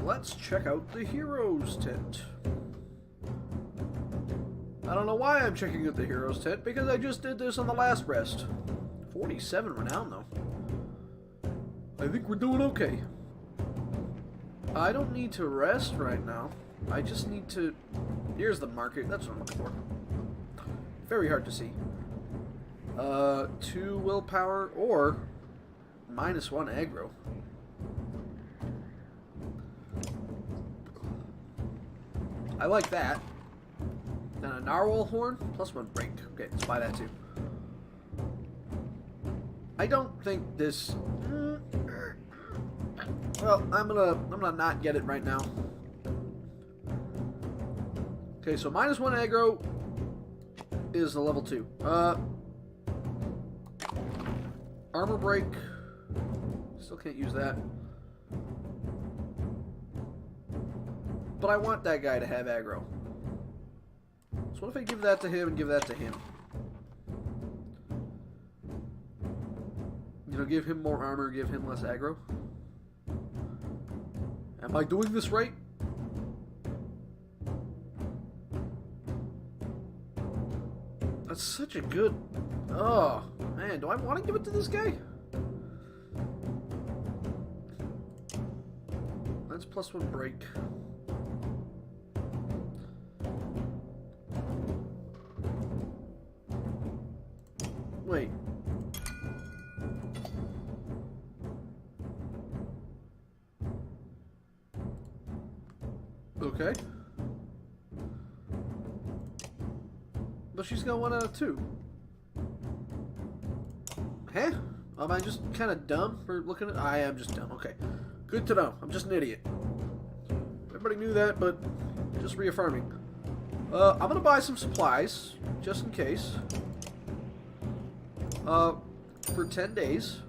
let's check out the heroes tent. I don't know why I'm checking out the heroes tent, because I just did this on the last rest. 47 renown, though. I think we're doing okay. I don't need to rest right now. I just need to... Here's the market. That's what I'm looking for. Very hard to see. 2 willpower or -1 aggro. I like that. Then a narwhal horn, +1 break. Okay, let's buy that too. I don't think this... Well, I'm gonna not get it right now. Okay, so -1 aggro is a level 2. Armor break. Still can't use that. But I want that guy to have aggro. So what if I give that to him and give that to him? You know, give him more armor, give him less aggro. Am I doing this right? That's such a good... Oh, man, do I want to give it to this guy? That's +1 break. Wait. Okay. But she's got 1 out of 2. Huh? Am I just kind of dumb for looking at... I am just dumb. Okay. Good to know. I'm just an idiot. Everybody knew that, but just reaffirming. I'm going to buy some supplies, just in case. For 10 days.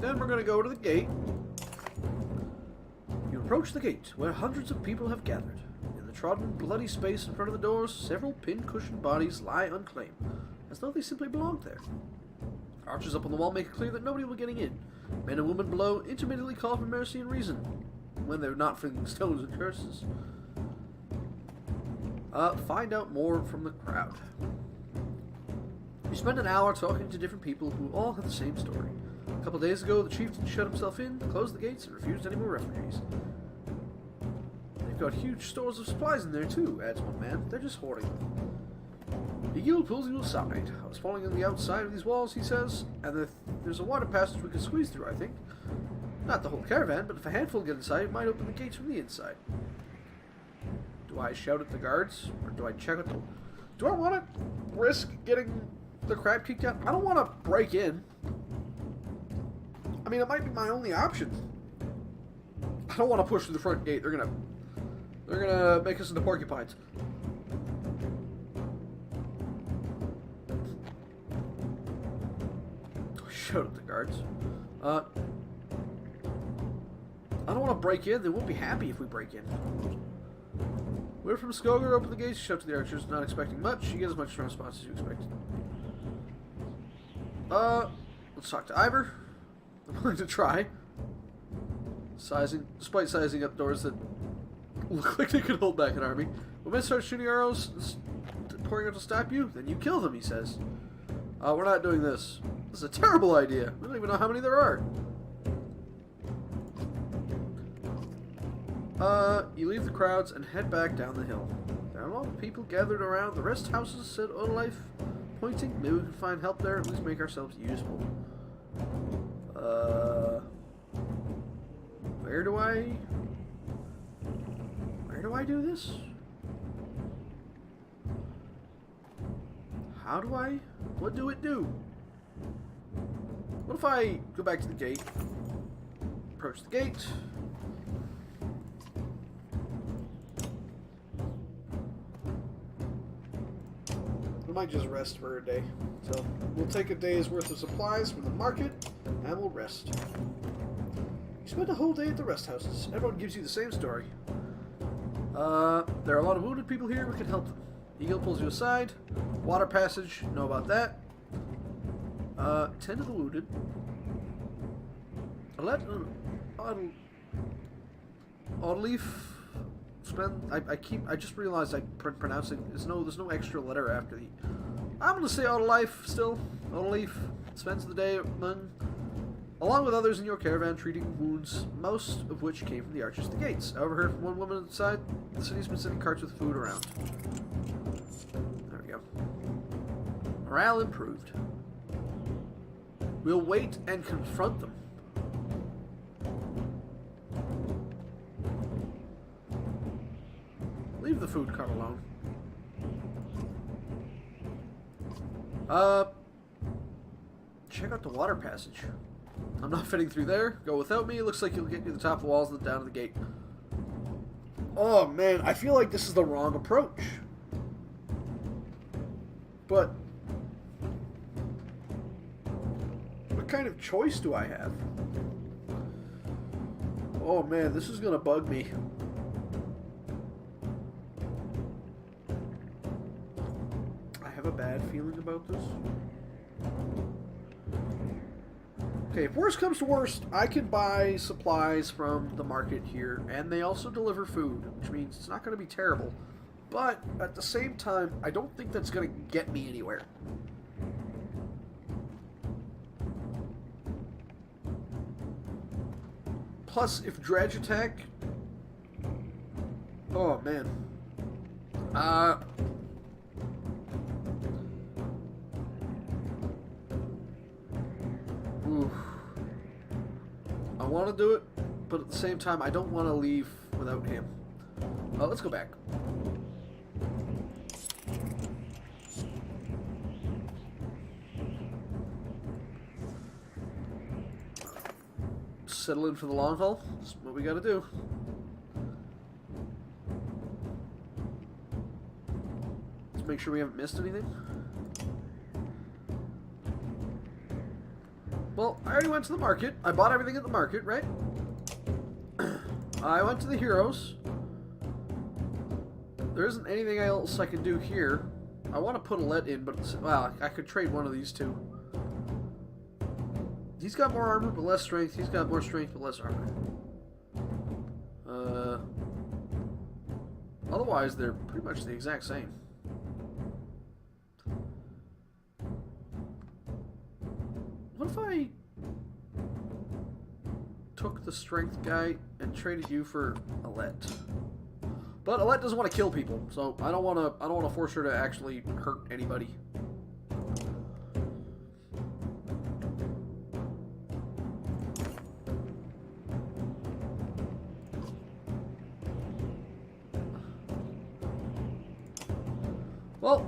Then we're going to go to the gate. You approach the gate, where hundreds of people have gathered. In the trodden, bloody space in front of the doors, several pin-cushioned bodies lie unclaimed, as though they simply belonged there. Archers up on the wall make it clear that nobody will be getting in. Men and women below intermittently call for mercy and reason, when they're not flinging stones and curses. Find out more from the crowd. You spend an hour talking to different people who all have the same story. A couple days ago, the chieftain shut himself in, closed the gates, and refused any more refugees. They've got huge stores of supplies in there too, adds one man. They're just hoarding them. The guild pulls you aside. I was falling on the outside of these walls, he says, and there's a water passage we can squeeze through, I think. Not the whole caravan, but if a handful get inside, it might open the gates from the inside. Do I shout at the guards, or do I check with them? Do I want to risk getting the crab kicked out? I don't want to break in. I mean, it might be my only option. I don't want to push through the front gate. They're gonna make us into porcupines. Shout at the guards. I don't want to break in. They won't be happy if we break in. We're from Saga. Open the gates. Shout to the archers. Not expecting much. You get as much response as you expected. Let's talk to Ivor. I'm going to try. Despite sizing up doors that look like they could hold back an army. When men start shooting arrows, pouring out to stop you, then you kill them, he says. We're not doing this. This is a terrible idea. We don't even know how many there are. You leave the crowds and head back down the hill. There are a lot of people gathered around the rest houses, said Odalife, pointing. Maybe we can find help there, at least make ourselves useful. Where do I do this? How do I? What do it do? What if I go back to the gate, approach the gate, we might just rest for a day. So we'll take a day's worth of supplies from the market and we'll rest. You spend a whole day at the rest houses. Everyone gives you the same story. There are a lot of wounded people here. We can help them. Eagle pulls you aside. Water passage. Know about that. Tend to the wounded. Autoleaf. I just realized I pronouncing there's no extra letter after the. I'm gonna say Autolife still. Autoleaf spends the day along with others in your caravan treating wounds, most of which came from the archers at the gates. I overheard one woman inside the city's been sending carts with food around. There we go. Morale improved. We'll wait and confront them. Leave the food cart alone. Check out the water passage. I'm not fitting through there. Go without me. It looks like you'll get to the top of the walls and down to the gate. Oh, man. I feel like this is the wrong approach. But what kind of choice do I have? Oh, man. This is going to bug me. I have a bad feeling about this. Okay, if worst comes to worst, I can buy supplies from the market here, and they also deliver food, which means it's not going to be terrible. But, at the same time, I don't think that's going to get me anywhere. Plus, if dredge attack... Oh, man. Oof. I want to do it, but at the same time, I don't want to leave without him. Let's go back. Settle in for the long haul. That's what we gotta do. Let's make sure we haven't missed anything. Well, I already went to the market. I bought everything at the market, right? I went to the heroes. There isn't anything else I can do here. I want to put a let in, but well, I could trade one of these two. He's got more armor but less strength. He's got more strength but less armor. Otherwise, they're pretty much the exact same. What if I took the strength guy and traded you for Alette? But Alette doesn't want to kill people, so I don't want to force her to actually hurt anybody. Well,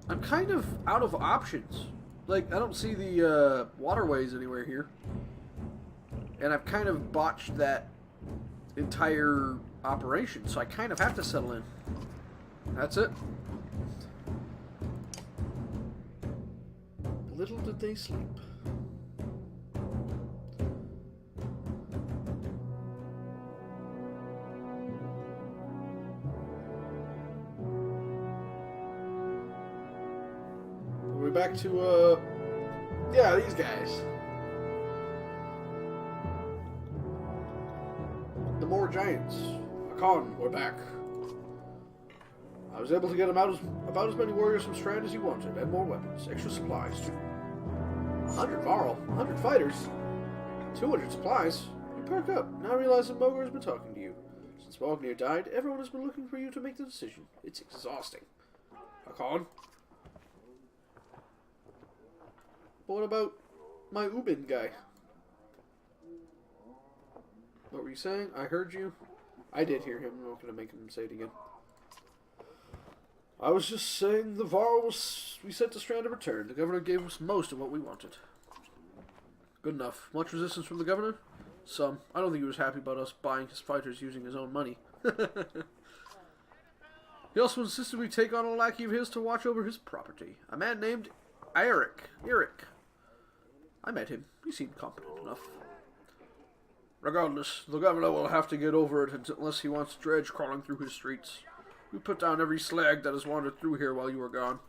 I'm kind of out of options. Like, I don't see the waterways anywhere here. And I've kind of botched that entire operation, so I kind of have to settle in. That's it. Little did they sleep. We're back to, yeah, these guys. The more giants. Akon, we're back. I was able to get him out about as many warriors from Strand as he wanted, and more weapons, extra supplies too. 100 Varl, 100 fighters, 200 supplies. You perk up. Now realize that Mogar has been talking to you. Since Mognir died, everyone has been looking for you to make the decision. It's exhausting. Akon? But what about my Ubin guy? What were you saying? I heard you. I did hear him. I'm not going to make him say it again. I was just saying the Varl we sent to Strand to return. The governor gave us most of what we wanted. Good enough. Much resistance from the governor? Some. I don't think he was happy about us buying his fighters using his own money. He also insisted we take on a lackey of his to watch over his property. A man named Eric. I met him. He seemed competent enough. Regardless, the governor will have to get over it unless he wants dredge crawling through his streets. We put down every slag that has wandered through here while you were gone.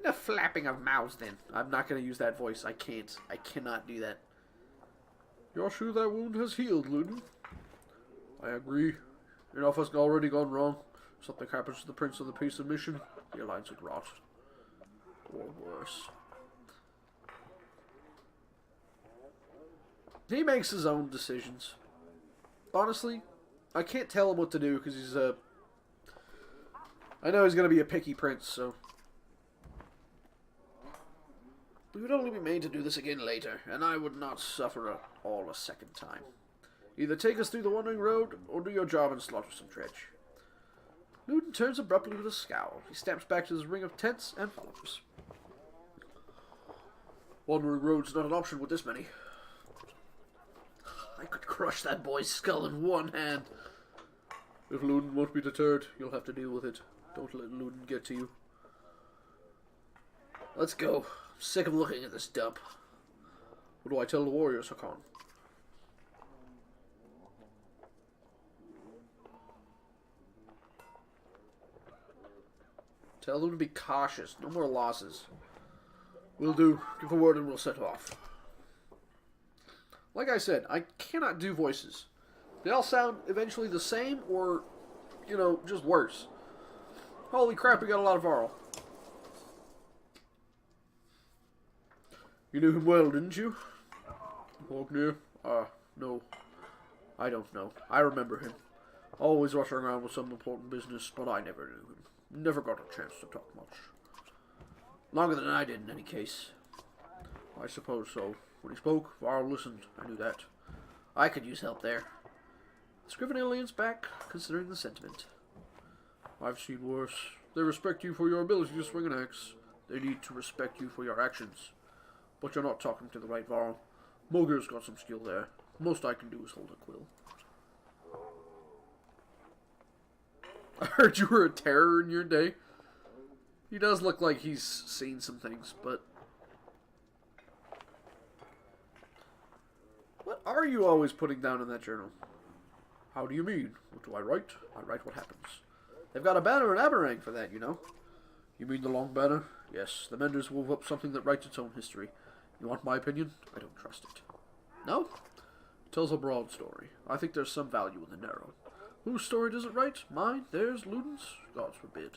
The flapping of mouths, then. I'm not going to use that voice. I can't. I cannot do that. You're sure that wound has healed, Luden? I agree. Enough has already gone wrong. Something happens to the Prince of the Peace of Mission, the Alliance would rot. Or worse. He makes his own decisions. Honestly, I can't tell him what to do because he's a... I know he's going to be a picky prince, so... We would only be made to do this again later, and I would not suffer at all a second time. Either take us through the wandering road, or do your job and slaughter some dredge. Luden turns abruptly with a scowl. He steps back to his ring of tents and followers. Wandering road's not an option with this many. I could crush that boy's skull in one hand. If Luden won't be deterred, you'll have to deal with it. Don't let Luden get to you. Let's go. I'm sick of looking at this dump. What do I tell the warriors, Hakan? Tell them to be cautious. No more losses. Will do. Give the word and we'll set off. Like I said, I cannot do voices. They all sound eventually the same or, you know, just worse. Holy crap, we got a lot of Varl. You knew him well, didn't you? Vognir? No. I don't know. I remember him. Always rushing around with some important business, but I never knew him. Never got a chance to talk much. Longer than I did, in any case. I suppose so. When he spoke, Varl listened. I knew that. I could use help there. The Scriven alien's back, considering the sentiment. I've seen worse. They respect you for your ability to swing an axe. They need to respect you for your actions. But you're not talking to the right Varl. Mogir's got some skill there. Most I can do is hold a quill. I heard you were a terror in your day. He does look like he's seen some things, but... What are you always putting down in that journal? How do you mean? What do I write? I write what happens. They've got a banner and aberrang for that, you know. You mean the long banner? Yes, the Menders wove up something that writes its own history. You want my opinion? I don't trust it. No? It tells a broad story. I think there's some value in the narrow. Whose story does it write? Mine? Theirs? Luden's? Gods forbid.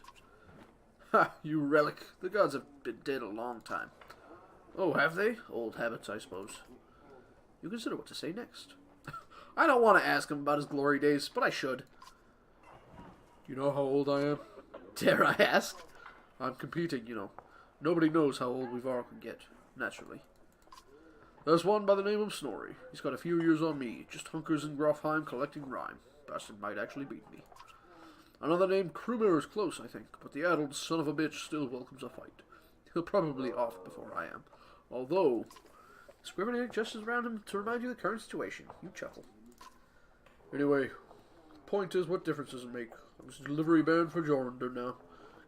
Ha! You relic. The gods have been dead a long time. Oh, have they? Old habits, I suppose. You consider what to say next. I don't want to ask him about his glory days, but I should. You know how old I am? Dare I ask? I'm competing, you know. Nobody knows how old we all can get, naturally. There's one by the name of Snorri. He's got a few years on me, just hunkers in Grofheim collecting rhyme. Bastard might actually beat me. Another named Krumir is close, I think, but the addled son of a bitch still welcomes a fight. He'll probably off before I am. Although, Scrivener gestures around him to remind you of the current situation. You chuckle. Anyway, the point is, what difference does it make? I'm just a delivery man for Jormungandr now.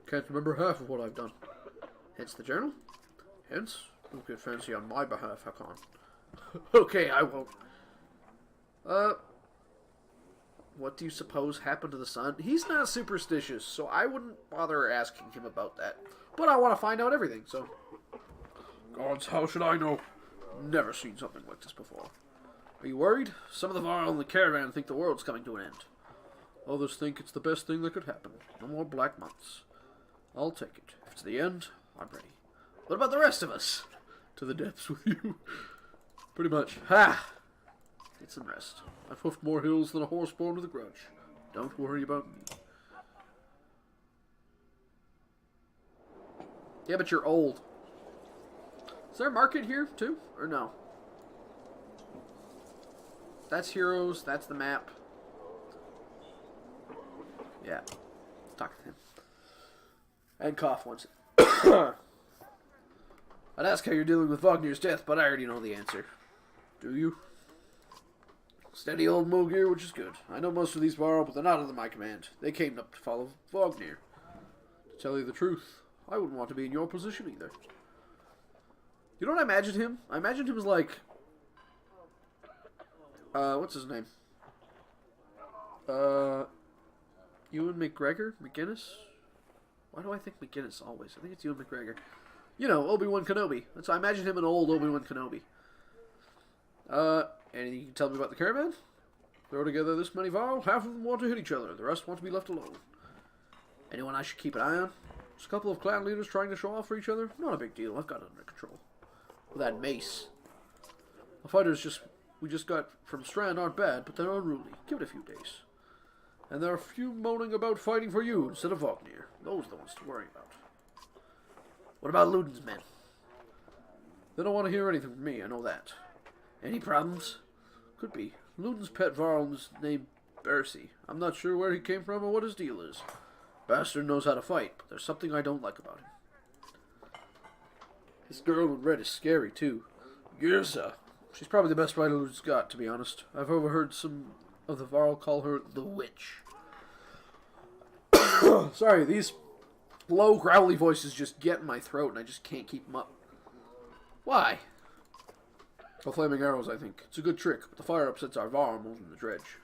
Can't remember half of what I've done. Hence the journal? Hence? Don't get fancy on my behalf, Hakan. Okay, I won't. What do you suppose happened to the sun? He's not superstitious, so I wouldn't bother asking him about that. But I want to find out everything, so... Gods, how should I know? Never seen something like this before. Are you worried? Some of the Varl in the caravan think the world's coming to an end. Others think it's the best thing that could happen. No more black months. I'll take it. If it's the end, I'm ready. What about the rest of us? To the depths with you. Pretty much. Ha! Get some rest. I've hoofed more hills than a horse born with a grudge. Don't worry about me. Yeah, but you're old. Is there a market here, too? Or no? That's heroes. That's the map. Yeah. Let's talk to him. And cough once. I'd ask how you're dealing with Vognir's death, but I already know the answer. Do you? Steady old Mogir, which is good. I know most of these Varl, but they're not under my command. They came up to follow Vognir. To tell you the truth, I wouldn't want to be in your position either. You know what I imagined him? I imagined him as like... what's his name? Ewan McGregor? McGinnis? Why do I think McGinnis always? I think it's Ewan McGregor. You know, Obi-Wan Kenobi. I imagine him an old Obi-Wan Kenobi. Anything you can tell me about the caravan? Throw together this many Varl, half of them want to hit each other, the rest want to be left alone. Anyone I should keep an eye on? Just a couple of clan leaders trying to show off for each other? Not a big deal, I've got it under control. With that mace. The fighters we just got from Strand aren't bad, but they're unruly. Give it a few days. And there are a few moaning about fighting for you instead of Vognir. Those are the ones to worry about. What about Ludin's men? They don't want to hear anything from me, I know that. Any problems? Could be. Ludin's pet Varl is named Bercy. I'm not sure where he came from or what his deal is. Bastard knows how to fight, but there's something I don't like about him. This girl in red is scary, too. Girsa. She's probably the best fighter Ludin's got, to be honest. I've overheard some of the Varl call her the Witch. Sorry, these low, growly voices just get in my throat and I just can't keep them up. Why? Well, flaming arrows, I think. It's a good trick, but the fire upsets our Varl more than the dredge.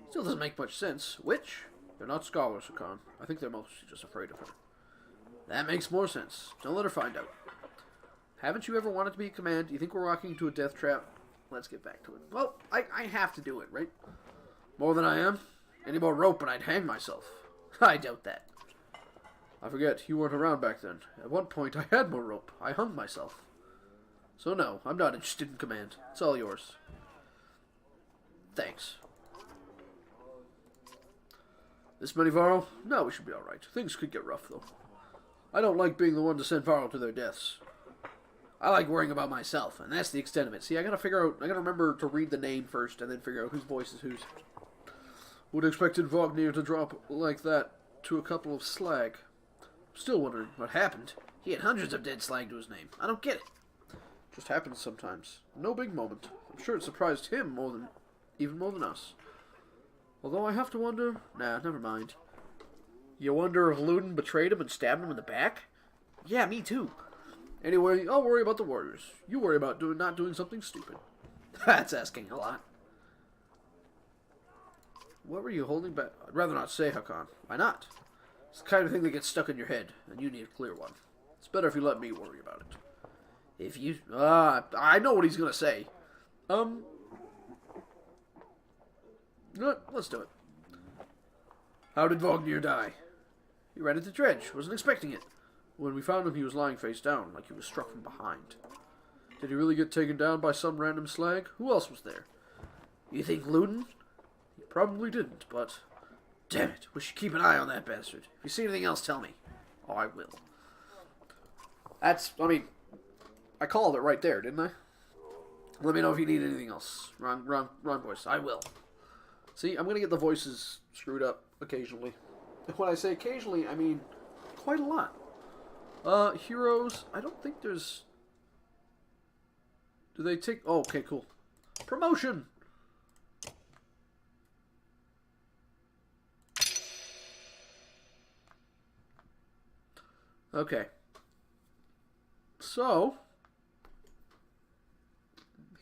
Still doesn't make much sense. Witch? They're not scholars, Hakan. I think they're mostly just afraid of her. That makes more sense. Don't let her find out. Haven't you ever wanted to be in command? Do you think we're walking into a death trap? Let's get back to it. Well, I have to do it, right? More than I am? Any more rope and I'd hang myself. I doubt that. I forget, you weren't around back then. At one point, I had more rope. I hung myself. So no, I'm not interested in command. It's all yours. Thanks. This many Varl? No, we should be alright. Things could get rough, though. I don't like being the one to send Varl to their deaths. I like worrying about myself, and that's the extent of it. See, I gotta remember to read the name first, and then figure out whose voice is whose. Would have expected Vognir to drop like that to a couple of slag. Still wondering what happened. He had hundreds of dead slag to his name. I don't get it. Just happens sometimes. No big moment. I'm sure it surprised him even more than us. Although I have to wonder... Nah, never mind. You wonder if Ludin betrayed him and stabbed him in the back? Yeah, me too. Anyway, I'll worry about the warriors. You worry about not doing something stupid. That's asking a lot. What were you holding back? I'd rather not say, Hakan. Why not? It's the kind of thing that gets stuck in your head, and you need a clear one. It's better if you let me worry about it. If you... I know what he's gonna say. Let's do it. How did Vognir die? He ran into dredge. Wasn't expecting it. When we found him, he was lying face down, like he was struck from behind. Did he really get taken down by some random slag? Who else was there? You think Ludin? He probably didn't, but... Damn it, we should keep an eye on that bastard. If you see anything else, tell me. Oh, I will. I called it right there, didn't I? Let me know if you need anything else. Wrong voice. I will. See, I'm going to get the voices screwed up occasionally. When I say occasionally, I mean quite a lot. Heroes, I don't think there's... Do they take... Oh, okay, cool. Promotion! Okay. So...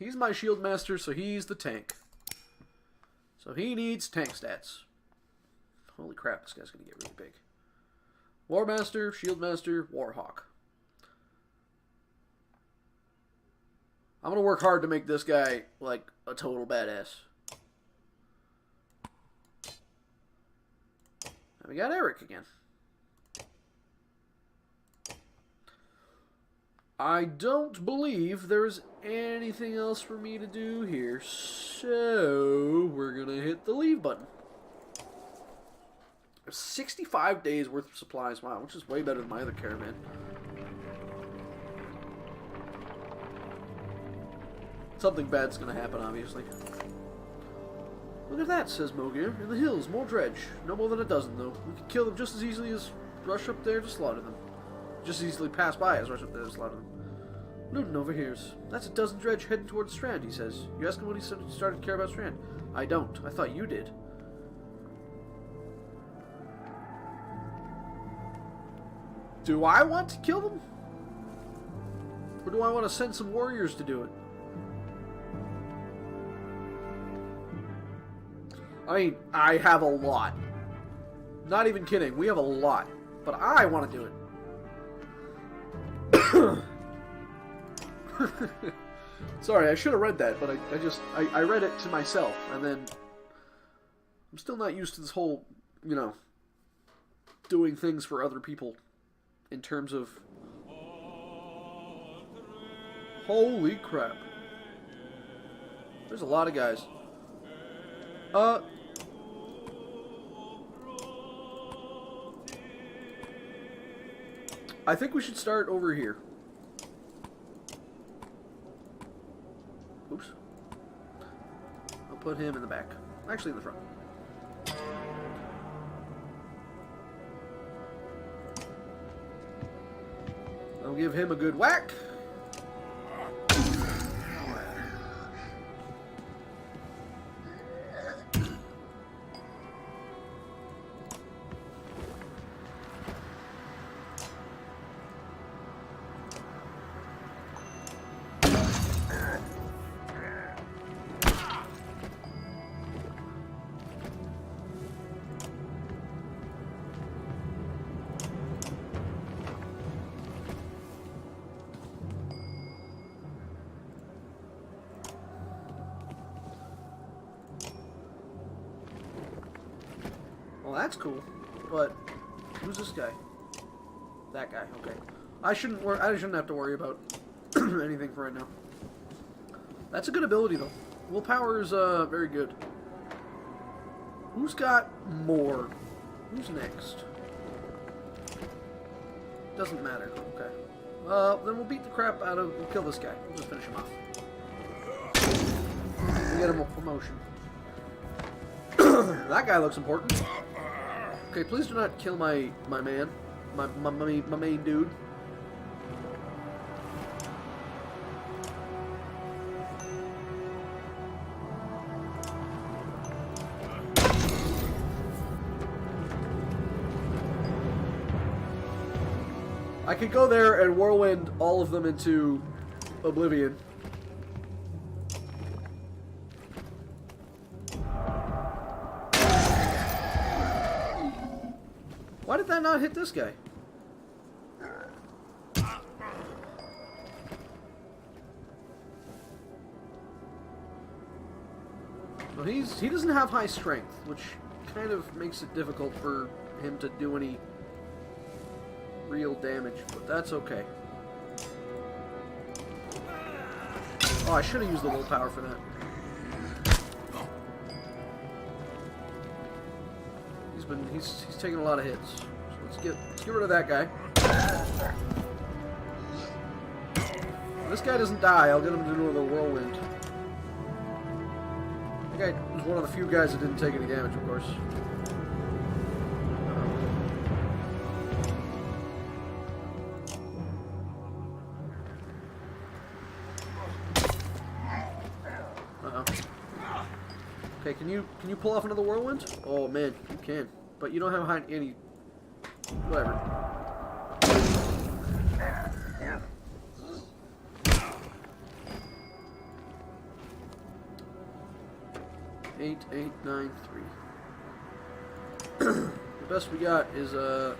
He's my shield master, so he's the tank. So he needs tank stats. Holy crap, this guy's going to get really big. War Master, Shield Master, Warhawk. I'm going to work hard to make this guy, like, a total badass. And we got Eric again. I don't believe there's anything else for me to do here, so we're going to hit the leave button. 65 days worth of supplies, wow, which is way better than my other caravan. Something bad's going to happen, obviously. Look at that, says Mogir. In the hills, more dredge. No more than a dozen, though. We could kill them just as easily as rush up there to slaughter them. Just as easily pass by as rush up there to slaughter them. Ludin overhears. That's a dozen dredge heading towards Strand, he says. You ask him when he started to care about Strand. I don't. I thought you did. Do I want to kill them? Or do I want to send some warriors to do it? I mean, I have a lot. Not even kidding, we have a lot. But I want to do it. Sorry, I should have read that, but I read it to myself, and then I'm still not used to this whole, you know, doing things for other people in terms of... Holy crap. There's a lot of guys. I think we should start over here. Oops. I'll put him in the back. Actually, in the front. I'll give him a good whack. Well, that's cool, but who's this guy? That guy. Okay, I shouldn't have to worry about anything for right now. That's a good ability, though. Willpower is very good. Who's got more? Who's next? Doesn't matter. Okay. Then we'll beat the crap out of. We'll kill this guy. We'll just finish him off. We'll get him a promotion. That guy looks important. Okay, please do not kill my man, my main dude. I could go there and whirlwind all of them into oblivion. Why did that not hit this guy? Well, he doesn't have high strength, which kind of makes it difficult for him to do any real damage, but that's okay. Oh, I should have used the willpower for that. He's taking a lot of hits. So let's get rid of that guy. If this guy doesn't die, I'll get him to do another whirlwind. That guy was one of the few guys that didn't take any damage, of course. Okay, can you pull off another whirlwind? Oh man, you can. But you don't have any... Whatever. Eight, 9, 3. The best we got is I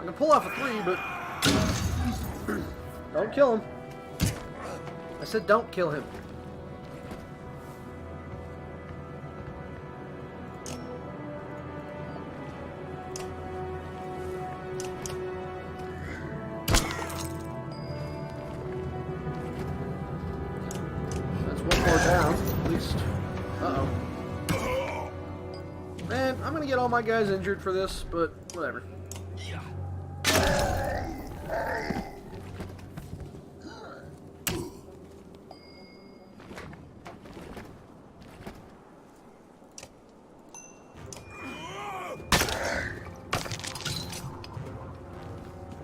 can pull off a 3, but don't kill him. I said don't kill him. That's one more down, at least. Uh-oh. Man, I'm gonna get all my guys injured for this, but whatever.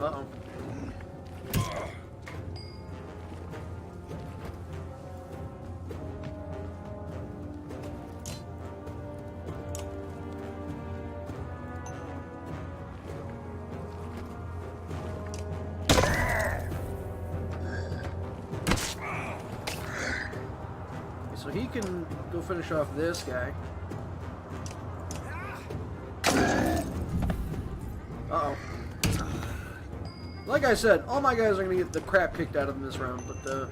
Uh-oh. So he can go finish off this guy. Uh-oh. Like I said, all my guys are going to get the crap kicked out of them this round, but,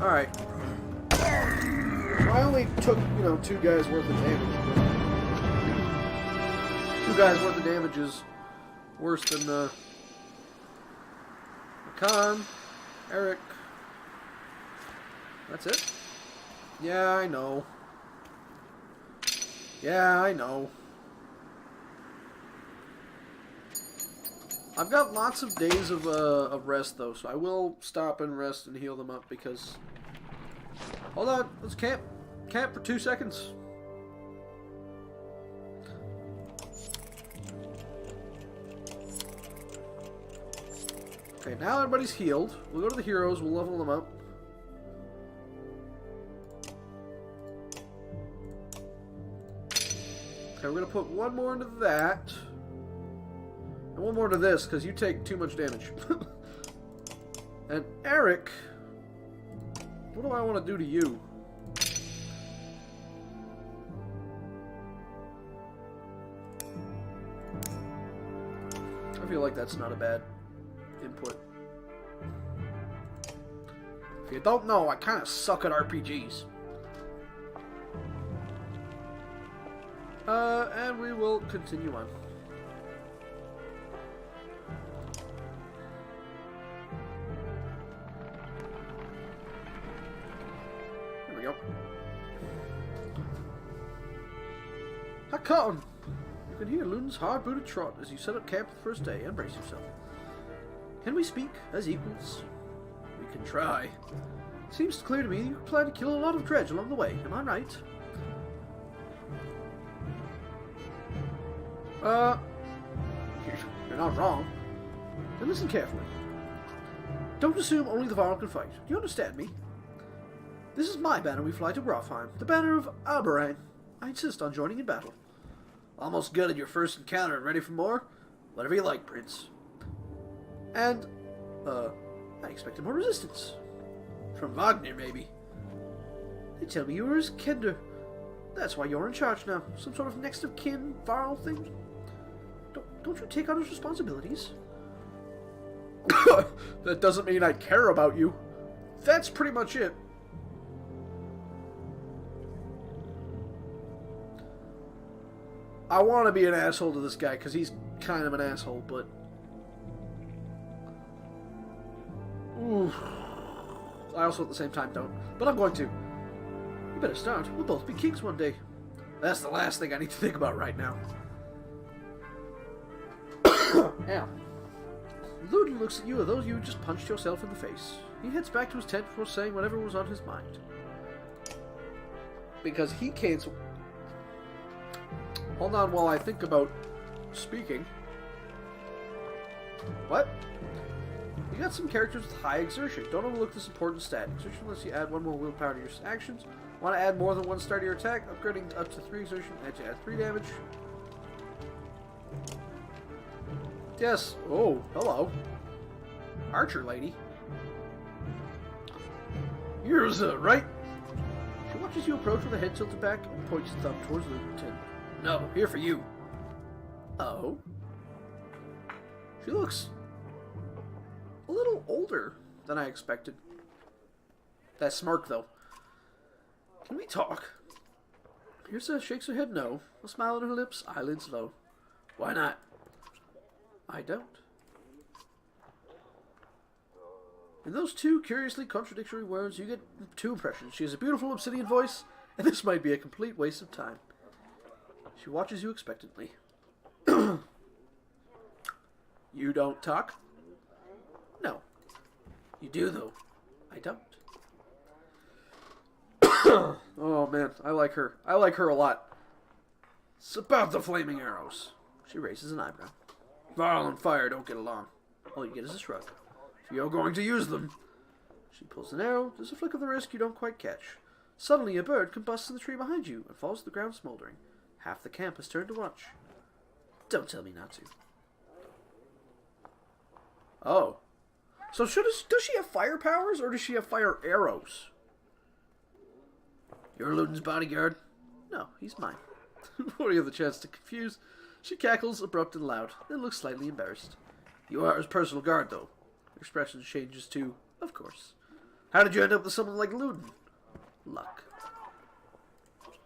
alright. So I only took, 2 guys worth of damage. But 2 guys worth of damage is worse than, Khan, Eric. That's it? Yeah, I know. Yeah, I know. I've got lots of days of rest, though, so I will stop and rest and heal them up, because... Hold on, let's camp. Camp for 2 seconds. Okay, now everybody's healed. We'll go to the heroes, we'll level them up. Okay, we're going to put 1 more into that. And 1 more into this, because you take too much damage. And Eric, what do I want to do to you? I feel like that's not a bad input. If you don't know, I kind of suck at RPGs. And we will continue on. There we go. Hakon! You can hear Lun's hard-booted trot as you set up camp the first day and brace yourself. Can we speak as equals? We can try. Seems clear to me you plan to kill a lot of dredge along the way. Am I right? You're not wrong. Then listen carefully. Don't assume only the Varl can fight. Do you understand me? This is my banner we fly to Grofheim, the banner of Albarang. I insist on joining in battle. Almost gutted your first encounter and ready for more? Whatever you like, Prince. And, I expected more resistance. From Wagner, maybe. They tell me you were his kender. That's why you're in charge now. Some sort of next of kin, Varl thing? Don't you take on his responsibilities? That doesn't mean I care about you. That's pretty much it. I want to be an asshole to this guy, because he's kind of an asshole, but... Ooh. I also at the same time don't. But I'm going to. You better start. We'll both be kings one day. That's the last thing I need to think about right now. Now, Ludin looks at you as though you just punched yourself in the face. He heads back to his tent before saying whatever was on his mind. Because he can't... Hold on while I think about speaking. What? You got some characters with high exertion. Don't overlook this important stat. Exertion lets you add 1 more willpower to your actions. Want to add more than 1 star to your attack? Upgrading up to 3 exertion lets you add 3 damage. Yes. Oh, hello. Archer lady. Yours, right? She watches you approach with a head tilted back and points the thumb towards the tent. No, here for you. Oh. She looks a little older than I expected. That smirk, though. Can we talk? Yrsa shakes her head no, a smile on her lips, eyelids low. Why not? I don't. In those 2 curiously contradictory words, you get 2 impressions. She has a beautiful obsidian voice, and this might be a complete waste of time. She watches you expectantly. You don't talk? No. You do, though. I don't. Oh man, I like her. I like her a lot. It's about the flaming arrows. She raises an eyebrow. Varl and fire don't get along. All you get is a shrug. If you're going to use them. She pulls an arrow. There's a flick of the wrist you don't quite catch. Suddenly a bird combusts in the tree behind you and falls to the ground smoldering. Half the camp has turned to watch. Don't tell me not to. Oh. So does she have fire powers or does she have fire arrows? You're Luden's bodyguard? No, he's mine. Before you have the chance to confuse, she cackles, abrupt and loud, then looks slightly embarrassed. You are his personal guard, though. Her expression changes to, of course. How did you end up with someone like Luden? Luck.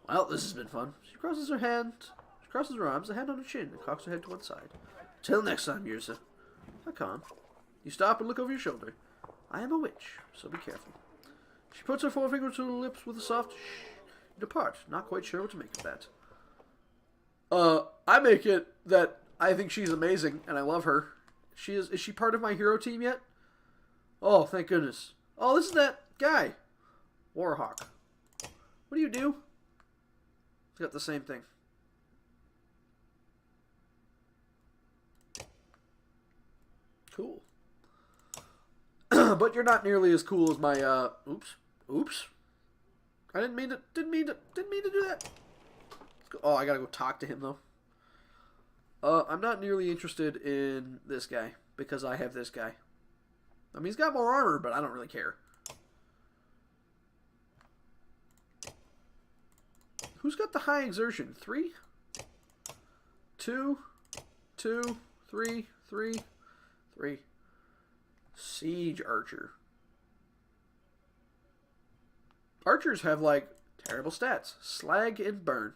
Well, this has been fun. She crosses her arms, a hand on her chin, and cocks her head to one side. Till next time, Yrsa. I can't. You stop and look over your shoulder. I am a witch, so be careful. She puts her forefinger to her lips with a soft shh. You depart, not quite sure what to make of that. I make it that I think she's amazing, and I love her. Is she part of my hero team yet? Oh, thank goodness. Oh, this is that guy. Warhawk. What do you do? He's got the same thing. Cool. But you're not nearly as cool as my, oops. I didn't mean to do that. Oh, I gotta go talk to him, though. I'm not nearly interested in this guy, because I have this guy. I mean, he's got more armor, but I don't really care. Who's got the high exertion? 3? 2? 2? 3? 3? 3. Siege Archer. Archers have, like, terrible stats. Slag and burn.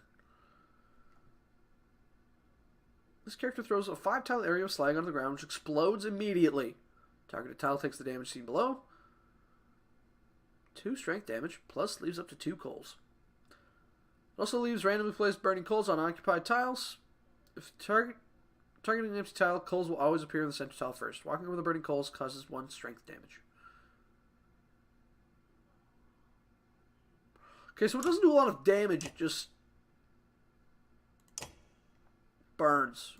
This character throws a 5-tile area of slag on the ground, which explodes immediately. Targeted tile takes the damage seen below. 2 strength damage, plus leaves up to 2 coals. It also leaves randomly placed burning coals on occupied tiles. If targeting an empty tile, coals will always appear in the center tile first. Walking over the burning coals causes 1 strength damage. Okay, so it doesn't do a lot of damage, it just burns.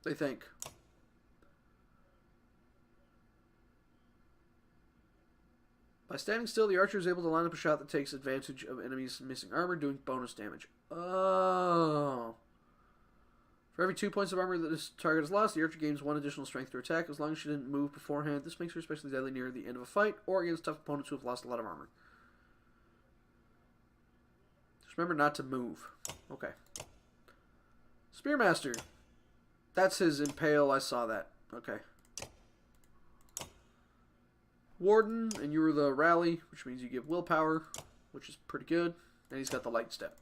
They think. By standing still, the archer is able to line up a shot that takes advantage of enemies' missing armor, doing bonus damage. Oh. For every 2 points of armor that this target has lost, the archer gains 1 additional strength to attack, as long as she didn't move beforehand. This makes her especially deadly near the end of a fight, or against tough opponents who have lost a lot of armor. Just remember not to move. Okay. Spearmaster. That's his impale, I saw that. Okay. Warden, and you were the rally, which means you give willpower, which is pretty good. And he's got the light step.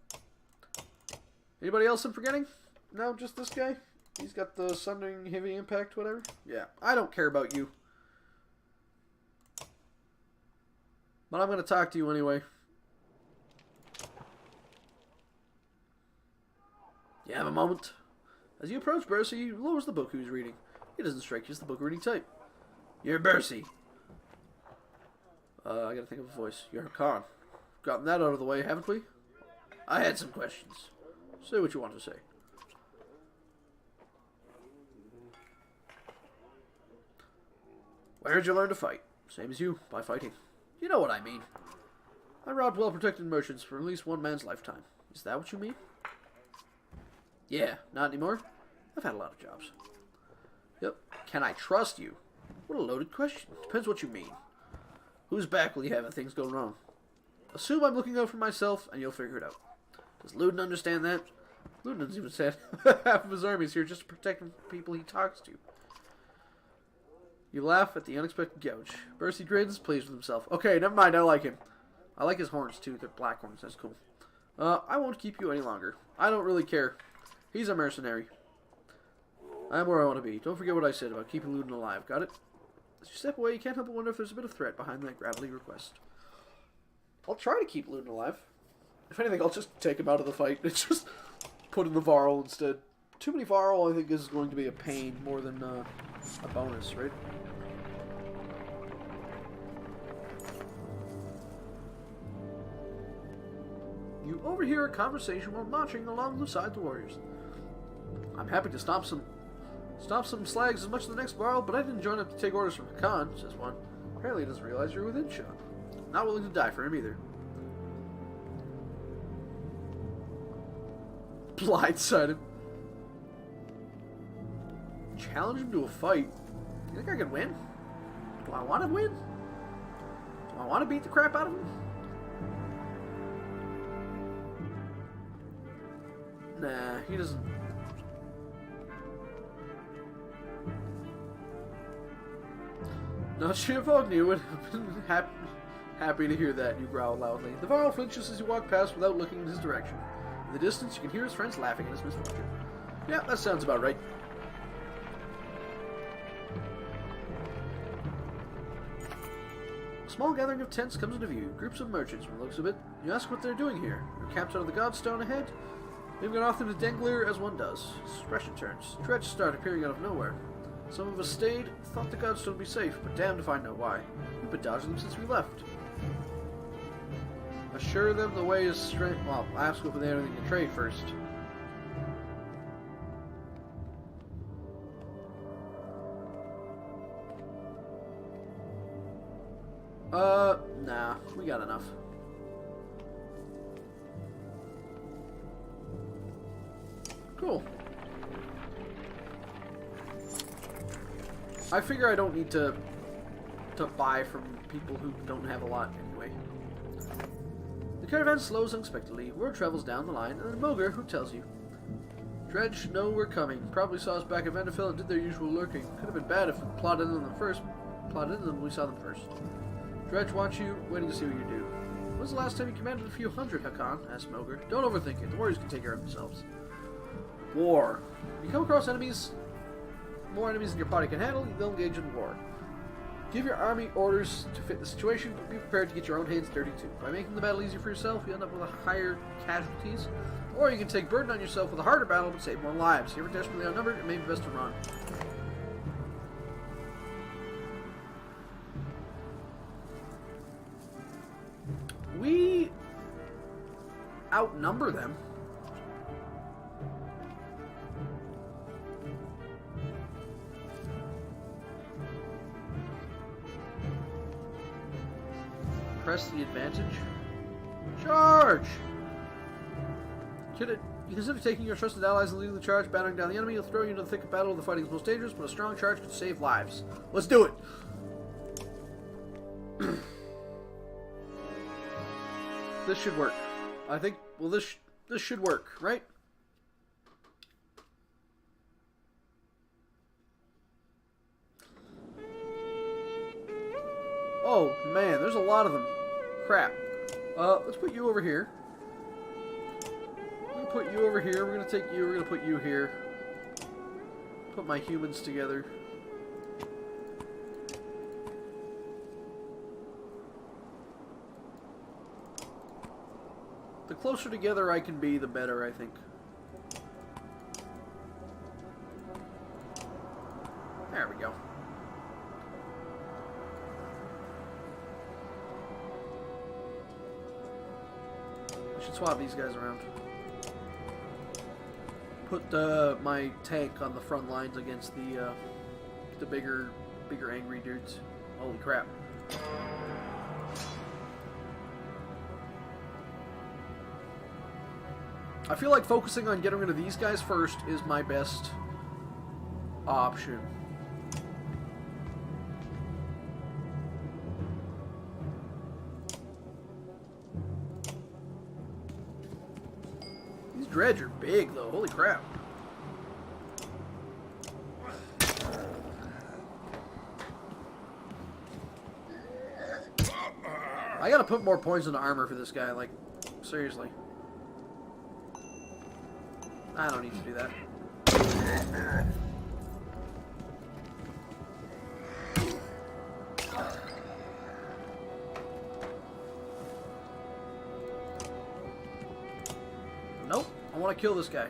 Anybody else I'm forgetting? No, just this guy? He's got the sundering heavy impact, whatever? Yeah, I don't care about you. But I'm going to talk to you anyway. You have a moment? As you approach Bercy, he lowers the book he was reading. He doesn't strike you as the book reading type. You're Bercy. I gotta think of a voice. You're Khan. Gotten that out of the way, haven't we? I had some questions. Say what you want to say. Where'd you learn to fight? Same as you, by fighting. You know what I mean. I robbed well-protected merchants for at least one man's lifetime. Is that what you mean? Yeah, not anymore. I've had a lot of jobs. Yep. Can I trust you? What a loaded question. Depends what you mean. Whose back will you have if things go wrong? Assume I'm looking out for myself, and you'll figure it out. Does Luden understand that? Luden doesn't even say half of his army's here just to protect the people he talks to. You laugh at the unexpected gouge. Bercy grins, pleased with himself. Okay, never mind, I like him. I like his horns, too. They're black horns, that's cool. I won't keep you any longer. I don't really care. He's a mercenary. I'm where I want to be. Don't forget what I said about keeping Luden alive. Got it? As you step away, you can't help but wonder if there's a bit of threat behind that gravelly request. I'll try to keep Luden alive. If anything, I'll just take him out of the fight and just put in the Varl instead. Too many Varl, I think, is going to be a pain more than a bonus, right? You overhear a conversation while marching alongside the warriors. I'm happy to stomp some slags as much as the next borrow, but I didn't join up to take orders from Khan, says one. Apparently he doesn't realize you're within shot. Not willing to die for him either. Blindside him. Challenge him to a fight. You think I could win? Do I want to win? Do I want to beat the crap out of him? Nah, he doesn't. Not Shivogni would have been happy to hear that, you growl loudly. The Varl flinches as you walk past without looking in his direction. In the distance, you can hear his friends laughing at his misfortune. Yeah, that sounds about right. A small gathering of tents comes into view. Groups of merchants, from the looks of it. You ask what they're doing here. Your camp's under the Godstone ahead. They've gone off into Denglier as one does. Expression turns. Dredge start appearing out of nowhere. Some of us stayed, thought the Godstone would be safe, but damned if I know why. We've been dodging them since we left. Assure them the way is straight. Well, ask if they have anything to trade first. Nah, we got enough. Cool. I figure I don't need to buy from people who don't have a lot anyway. The caravan slows unexpectedly. Word travels down the line, and then Moger, who tells you. Dredge know we're coming. Probably saw us back at Vandefell and did their usual lurking. Could have been bad if we plotted in them when we saw them first. Dredge wants you, waiting to see what you do. When was the last time you commanded a few hundred, Hakan? Asked Moger. Don't overthink it. The warriors can take care of themselves. War. If you come across more enemies than your party can handle, they'll engage in war. Give your army orders to fit the situation, but be prepared to get your own hands dirty too. By making the battle easier for yourself, you end up with higher casualties, or you can take burden on yourself with a harder battle but save more lives. If you're desperately outnumbered, it may be best to run. We outnumber them. Press the advantage. Charge! You consider taking your trusted allies and leading the charge, battering down the enemy. He'll throw you into the thick of battle. The fighting is most dangerous, but a strong charge can save lives. Let's do it! This should work. I think, well, this should work, right? Oh, man, there's a lot of them. Crap. Let's put you over here. We're going to put you over here. We're going to take you. We're going to put you here. Put my humans together. The closer together I can be, the better, I think. There we go. I should swap these guys around. Put my tank on the front lines against the bigger angry dudes. Holy crap. I feel like focusing on getting rid of these guys first is my best option. These dredge are big, though. Holy crap. I gotta put more points into armor for this guy, like, seriously. I don't need to do that. Nope. I want to kill this guy.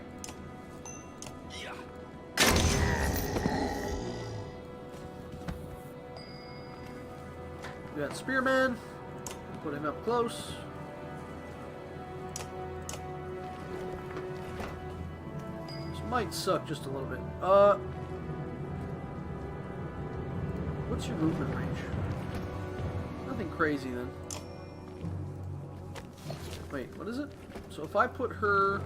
We got Spearman. Put him up close. might suck just a little bit. What's your movement range? Nothing crazy then. Wait, what is it? So if I put her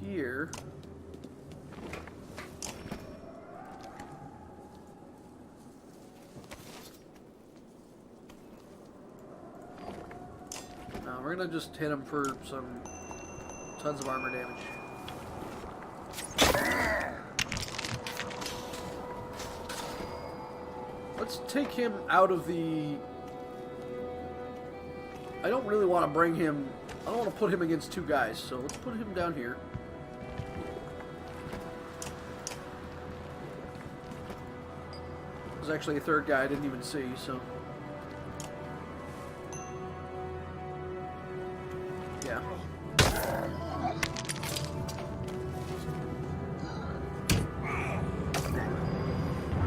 here. No, we're gonna just hit him for some tons of armor damage. Let's take him out of the... I don't really want to bring him... I don't want to put him against two guys, so let's put him down here. There's actually a third guy I didn't even see, so... Yeah.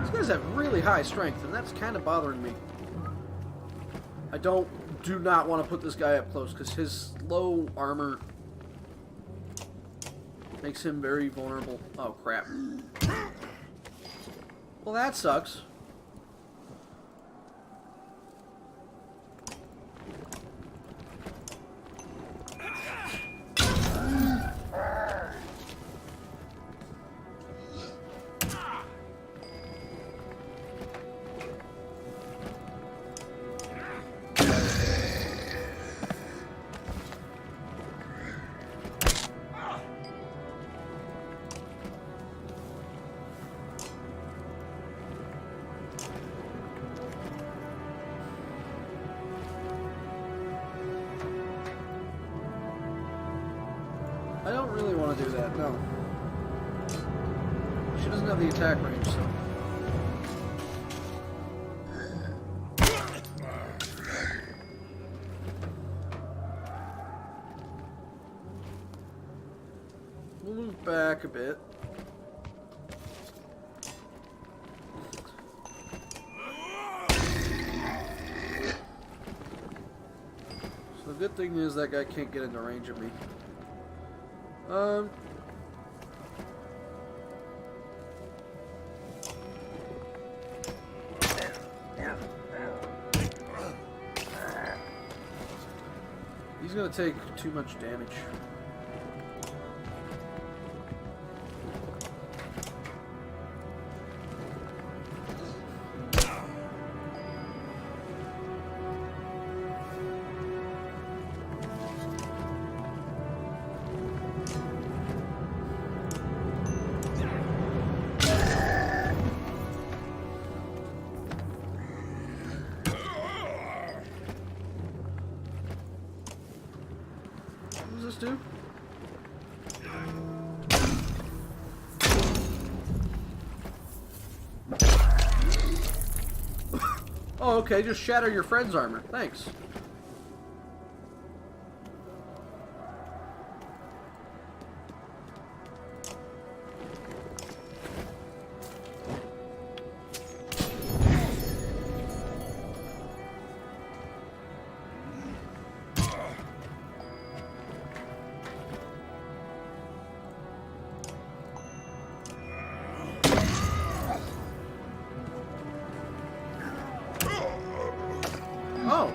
These guys have really high strength, and that's kind of bothering me. I do not want to put this guy up close, because his low armor makes him very vulnerable. Oh, crap. Well, that sucks. I don't really want to do that, no. She doesn't have the attack range, so... We'll move back a bit. So the good thing is that guy can't get into range of me. He's gonna take too much damage. What does this do? Oh, okay, just shatter your friend's armor. Thanks. Oh.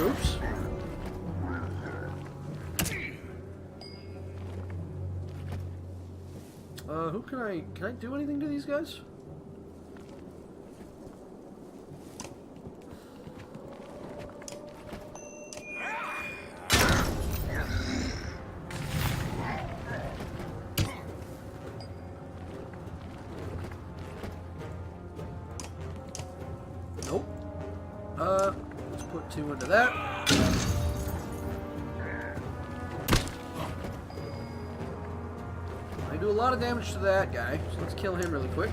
Oops. Who can I do anything to these guys? Nope. Let's put 2 into that. I do a lot of damage to that guy, so let's kill him really quick.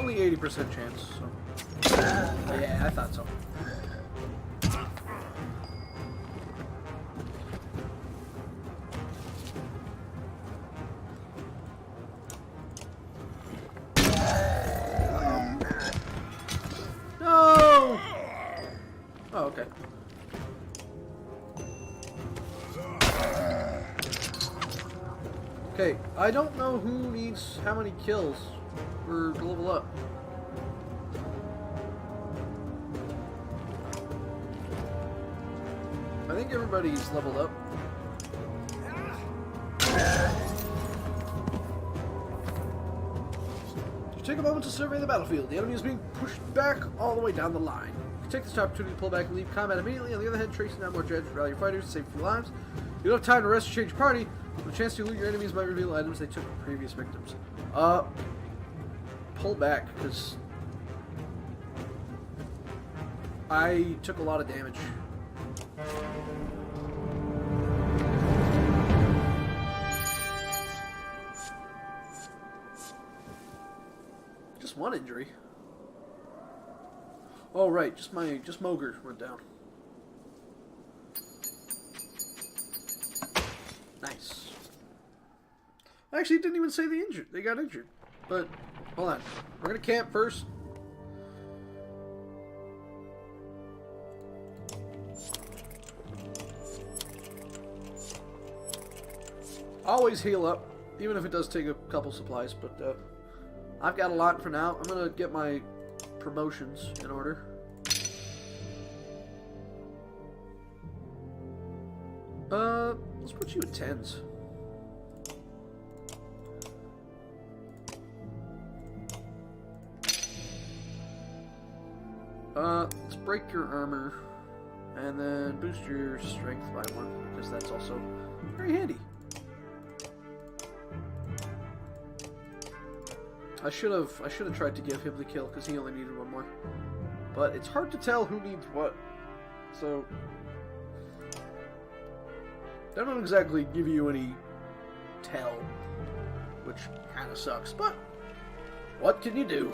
only 80% chance, so... Yeah, I thought so. No! Oh, okay. Okay, I don't know who needs how many kills for to level up. I think everybody's leveled up. Take a moment to survey the battlefield. The enemy is being pushed back all the way down the line. You take this opportunity to pull back and leave combat immediately. On the other hand, tracing down more Jeds, rally your fighters, save a few lives. You don't have time to rest or change your party, but a chance to loot your enemies might reveal items they took from previous victims. Pull back, because I took a lot of damage. Just one injury. Oh right, just Moger went down. Nice. Actually, it didn't even say they got injured. But hold on, we're gonna camp first. Always heal up, even if it does take a couple supplies. But I've got a lot for now. I'm gonna get my promotions in order. Let's put you at 10s. Let's break your armor, and then boost your strength by 1, because that's also very handy. I should have tried to give him the kill because he only needed 1 more. But it's hard to tell who needs what. So they don't exactly give you any tell, which kind of sucks. But what can you do?